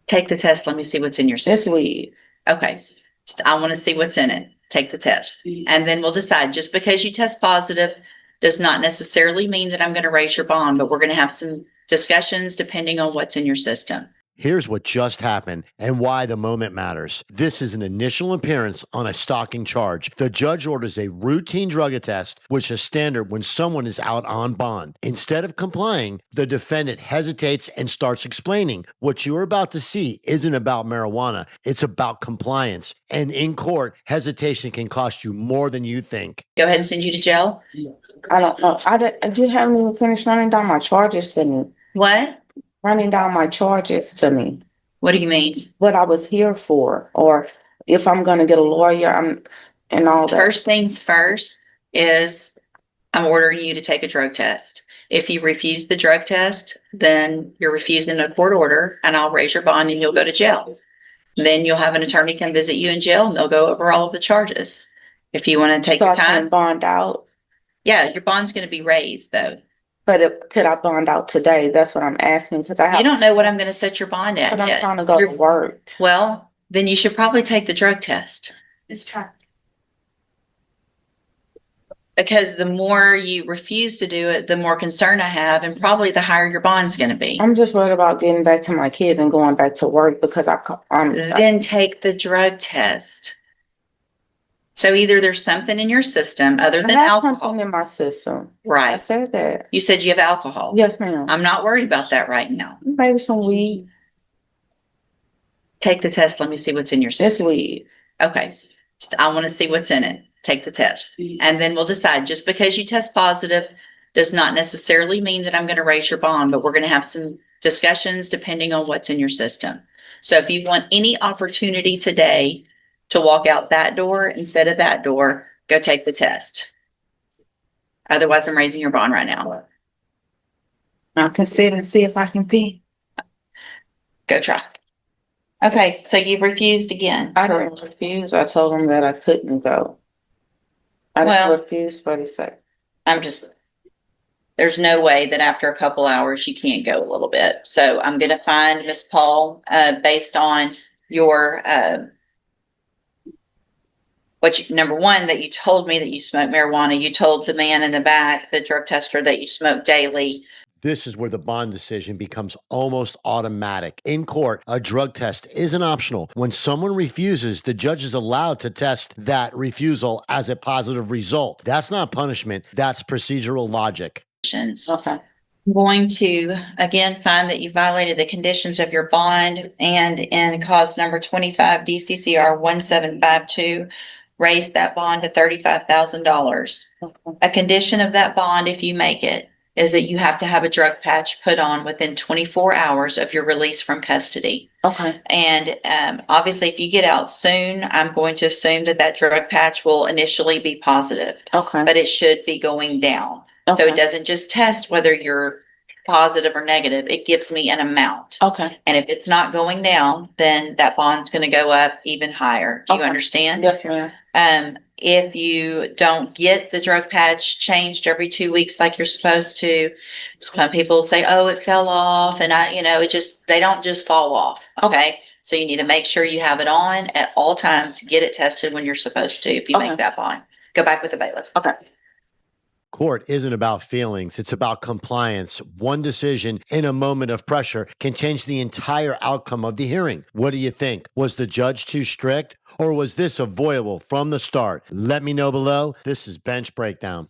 Take the test. Let me see what's in your It's system. weed. Okay. I want to see what's in it. Take the test. And then we'll decide. Just because you test positive does not necessarily mean that I'm going to raise your bond, but we're going to have some discussions depending on what's in your system. Here's what just happened and why the moment matters. This is an initial appearance on a stalking charge. The judge orders a routine drug test, which is standard when someone is out on bond. Instead of complying, the defendant hesitates and starts explaining what you're about to see isn't about marijuana. It's about compliance. And in court, hesitation can cost you more than you think. Go ahead and send you to jail. I don't know. You haven't even finished running down my charges to me. What? Running down my charges to me. What do you mean? What I was here for, or if I'm going to get a lawyer, and all that. First things first is I'm ordering you to take a drug test. If you refuse the drug test, then you're refusing a court order, and I'll raise your bond and you'll go to jail. Then you'll have an attorney come visit you in jail and they'll go over all of the charges. If you want to take So your I can time, bond out. yeah, your bond's going to be raised though. But could I bond out today? That's what I'm asking, because You don't know what I'm going to set your bond at Because I'm yet. trying to go to work. Well, then you should probably take the drug test. Let's try. Because the more you refuse to do it, the more concern I have, and probably the higher your bond's going to be. I'm just worried about getting back to my kids and going back to work because Then take the drug test. So either there's something in your system other than I have alcohol. something in my system. I Right. said that. You said you have alcohol. Yes, ma'am. I'm not worried about that right now. Maybe some weed. Take the test. Let me see what's in your It's system. weed. Okay. I want to see what's in it. Take the test. And then we'll decide. Just because you test positive does not necessarily mean that I'm going to raise your bond, but we're going to have some discussions depending on what's in your system. So if you want any opportunity today to walk out that door instead of that door, go take the test. Otherwise, I'm raising your bond right now. I'll consider and see if I can pee. Go try. Okay, so you've refused again. I didn't refuse. I told them that I couldn't go. I Well- didn't refuse for the sake. There's no way that after a couple hours you can't go a little bit. So I'm going to find Miss Paul, based on your, number one, that you told me that you smoke marijuana. You told the man in the back, the drug tester, that you smoke daily. This is where the bond decision becomes almost automatic. In court, a drug test isn't optional. When someone refuses, the judge is allowed to test that refusal as a positive result. That's not punishment. That's procedural logic. Okay. I'm going to again find that you violated the conditions of your bond, and in cause number 25 DCCR 1752, raise that bond to $35,000. A condition of that bond, if you make it, is that you have to have a drug patch put on within 24 hours of your release from custody. Okay. And obviously, if you get out soon, I'm going to assume that that drug patch will initially be positive, Okay. but it should be going down. So it doesn't just test whether you're positive or negative. It gives me an amount. Okay. And if it's not going down, then that bond's going to go up even higher. Do you Okay. understand? Yes, ma'am. If you don't get the drug patch changed every 2 weeks like you're supposed to, some people say, oh, it fell off. And they don't just fall off. Okay. So you need to make sure you have it on at all times. Get it tested when you're supposed to. If you Okay. make that bond, go back with the bailiff. Okay. Court isn't about feelings. It's about compliance. One decision in a moment of pressure can change the entire outcome of the hearing. What do you think? Was the judge too strict, or was this avoidable from the start? Let me know below. This is Bench Breakdown.